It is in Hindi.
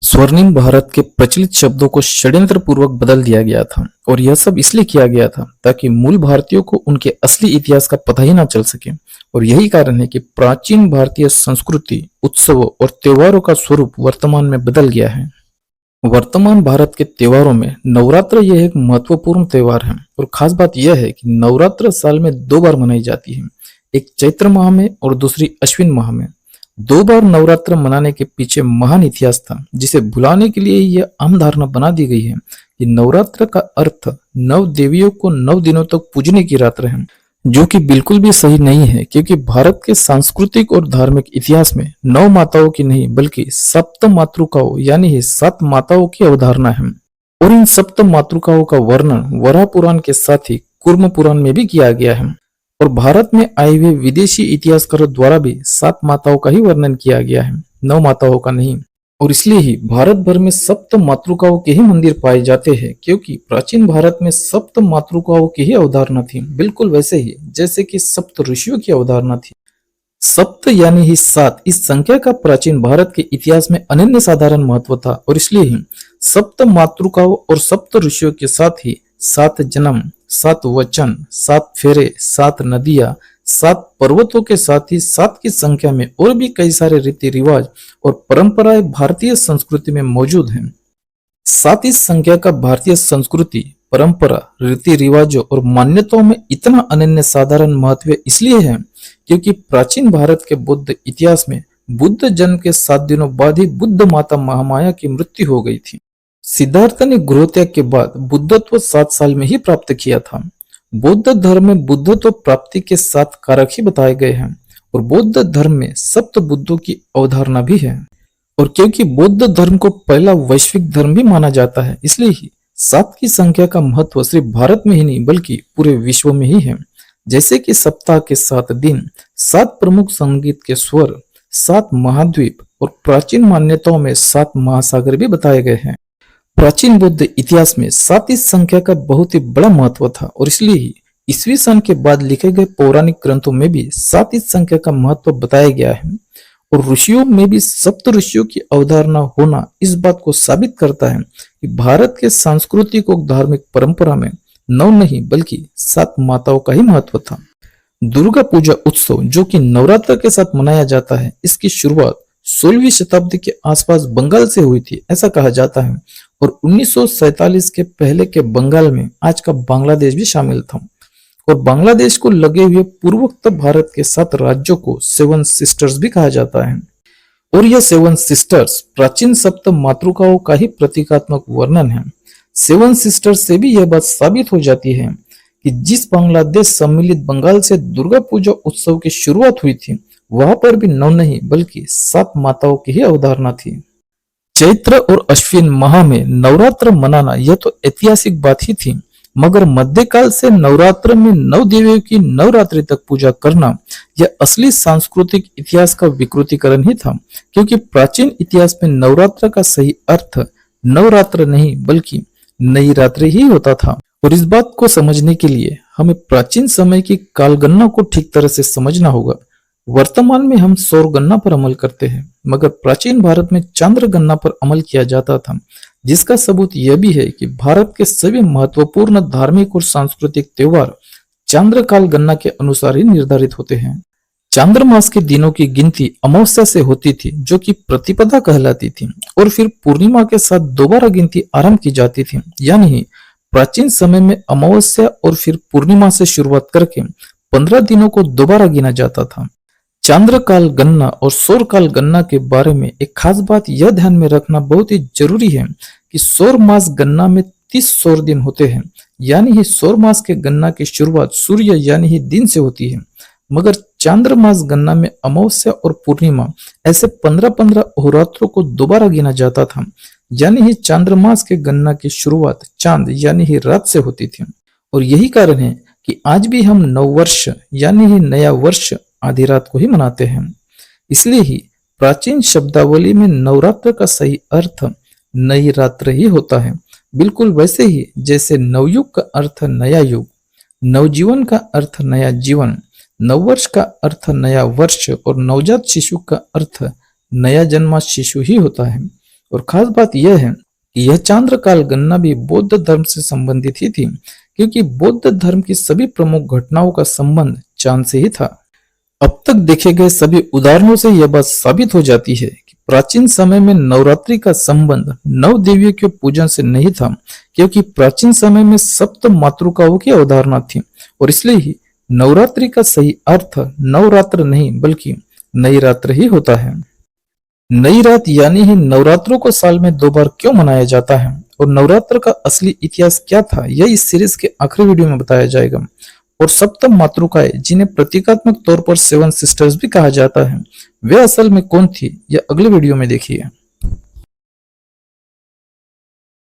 स्वर्णिम भारत के प्रचलित शब्दों को षड्यंत्र पूर्वक बदल दिया गया था और यह सब इसलिए किया गया था ताकि मूल भारतीयों को उनके असली इतिहास का पता ही ना चल सके। और यही कारण है कि प्राचीन भारतीय संस्कृति, उत्सवों और त्योहारों का स्वरूप वर्तमान में बदल गया है। वर्तमान भारत के त्योहारों में नवरात्र यह एक महत्वपूर्ण त्योहार है और खास बात यह है कि नवरात्र साल में 2 बार मनाई जाती है, एक चैत्र माह में और दूसरी अश्विन माह में। 2 बार नवरात्र मनाने के पीछे महान इतिहास था, जिसे भुलाने के लिए यह आम धारणा बना दी गई है कि नवरात्र का अर्थ 9 देवियों को 9 दिनों तक पूजने की रात्र है, जो कि बिल्कुल भी सही नहीं है, क्योंकि भारत के सांस्कृतिक और धार्मिक इतिहास में 9 माताओं की नहीं बल्कि सप्त मातृकाओं यानी 7 माताओं की अवधारणा है। और इन सप्त मातृकाओं का वर्णन वराह पुराण के साथ ही कूर्म पुराण में भी किया गया है। और भारत में आए हुए विदेशी इतिहासकारों द्वारा भी 7 माताओं का ही वर्णन किया गया है, 9 माताओं का नहीं। और इसलिए ही भारत भर में सप्त मातृकाओं के ही मंदिर पाए जाते हैं, क्योंकि प्राचीन भारत में सप्त मातृकाओं की ही अवधारणा थी, बिल्कुल वैसे ही जैसे कि सप्त ऋषियों की अवधारणा थी। सप्त यानी ही 7 इस संख्या का प्राचीन भारत के इतिहास में अनन्य साधारण महत्व था और इसलिए ही सप्त मातृकाओं और सप्त ऋषियों के साथ ही 7 जन्म, 7 वचन, 7 फेरे, 7 नदियां, 7 पर्वतों के साथ ही 7 की संख्या में और भी कई सारे रीति रिवाज और परंपराएं भारतीय संस्कृति में मौजूद हैं। 7 इस संख्या का भारतीय संस्कृति, परंपरा, रीति रिवाजों और मान्यताओं में इतना अनन्य साधारण महत्व इसलिए है क्योंकि प्राचीन भारत के बौद्ध इतिहास में बुद्ध जन्म के 7 दिनों बाद ही बुद्ध माता महामाया की मृत्यु हो गई थी। सिद्धार्थ ने गृह त्याग के बाद बुद्धत्व 7 साल में ही प्राप्त किया था। बौद्ध धर्म में बुद्धत्व प्राप्ति के 7 कारक ही बताए गए हैं और बौद्ध धर्म में सप्त बुद्धों की अवधारणा भी है। और क्योंकि बौद्ध धर्म को पहला वैश्विक धर्म भी माना जाता है, इसलिए ही 7 की संख्या का महत्व सिर्फ भारत में ही नहीं बल्कि पूरे विश्व में ही है। जैसे कि सप्ताह के 7 दिन, 7 प्रमुख संगीत के स्वर, 7 महाद्वीप और प्राचीन मान्यताओं में 7 महासागर भी बताए गए हैं। प्राचीन बौद्ध इतिहास में 7 इस संख्या का बहुत ही बड़ा महत्व था और इसलिए ही ईस्वी सन के बाद लिखे गए पौराणिक ग्रंथों में भी 7 इस संख्या का महत्व बताया गया है। और ऋषियों में भी सप्त ऋषियों की अवधारणा होना इस बात को साबित करता है कि भारत के सांस्कृतिक और धार्मिक परंपरा में 9 नहीं बल्कि 7 माताओं का ही महत्व था। दुर्गा पूजा उत्सव जो कि नवरात्र के साथ मनाया जाता है, इसकी शुरुआत 16वीं शताब्दी के आसपास बंगाल से हुई थी, ऐसा कहा जाता है। और 1947 के पहले के बंगाल में आज का बांग्लादेश भी शामिल था। और बांग्लादेश को लगे हुए पूर्वोत्तर भारत के 7 राज्यों को 7 सिस्टर्स भी कहा जाता है। और यह 7 सिस्टर्स प्राचीन सप्त मातृकाओं का ही प्रतीकात्मक वर्णन है। 7 सिस्टर्स से भी यह बात साबित हो जाती है कि जिस बांग्लादेश सम्मिलित बंगाल से दुर्गा पूजा उत्सव की शुरुआत हुई थी, वहां पर भी 9 नहीं बल्कि 7 माताओं की ही अवधारणा थी। चैत्र और अश्विन माह में नवरात्र मनाना यह तो ऐतिहासिक बात ही थी, मगर मध्यकाल से नवरात्र में 9 देवियों की नवरात्रि तक पूजा करना यह असली सांस्कृतिक इतिहास का विकृतीकरण ही था, क्योंकि प्राचीन इतिहास में नवरात्र का सही अर्थ नवरात्र नहीं बल्कि नई रात्रि ही होता था। और इस बात को समझने के लिए हमें प्राचीन समय की कालगणना को ठीक तरह से समझना होगा। वर्तमान में हम सौर गणना पर अमल करते हैं, मगर प्राचीन भारत में चांद्र गणना पर अमल किया जाता था, जिसका सबूत यह भी है कि भारत के सभी महत्वपूर्ण धार्मिक और सांस्कृतिक त्योहार चांद्र काल गणना के अनुसार ही निर्धारित होते हैं। चांद्रमास के दिनों की गिनती अमावस्या से होती थी, जो कि प्रतिपदा कहलाती थी, और फिर पूर्णिमा के साथ दोबारा गिनती आरंभ की जाती थी। यानी प्राचीन समय में अमावस्या और फिर पूर्णिमा से शुरुआत करके 15 दिनों को दोबारा गिना जाता था। चांद्र काल गणना और सौर काल गणना के बारे में एक खास बात यह ध्यान में रखना बहुत ही जरूरी है कि सौर मास गणना में 30 सौर दिन होते हैं, यानी ही सौर मास के गणना की शुरुआत सूर्य यानी ही दिन से होती है, मगर चांद्रमास गणना में अमावस्या और पूर्णिमा ऐसे 15-15 अहोरात्रों को दोबारा गिना जाता था, यानी ही चांद्रमास के गणना की शुरुआत चांद यानी ही रात से होती थी। और यही कारण है कि आज भी हम नववर्ष यानी ही नया वर्ष आधी रात को ही मनाते हैं। इसलिए ही प्राचीन शब्दावली में नवरात्र का सही अर्थ नई रात्र ही होता है, बिल्कुल वैसे ही जैसे नवयुग का अर्थ नया युग, नवजीवन का अर्थ नया जीवन, नववर्ष का अर्थ नया वर्ष और नवजात शिशु का अर्थ नया जन्मा शिशु ही होता है। और खास बात यह है कि यह चांद्रकाल गणना भी बौद्ध धर्म से संबंधित ही थी, क्योंकि बौद्ध धर्म की सभी प्रमुख घटनाओं का संबंध चांद से ही था। अब तक देखे गए सभी उदाहरणों से यह बात साबित हो जाती है कि प्राचीन समय में नवरात्रि का संबंध नव देवियों के पूजन से नहीं था, क्योंकि प्राचीन समय में सप्त मातृकाओं की अवधारणा थी और इसलिए ही नवरात्रि का सही अर्थ नवरात्र नहीं बल्कि नई रात्र ही होता है। नई रात यानी ही नवरात्रों को साल में 2 बार क्यों मनाया जाता है और नवरात्र का असली इतिहास क्या था, यह इस सीरीज के आखिरी वीडियो में बताया जाएगा। और सप्तम मातृकाएं, जिन्हें प्रतीकात्मक तौर पर 7 सिस्टर्स भी कहा जाता है, वे असल में कौन थी, यह अगले वीडियो में देखिए।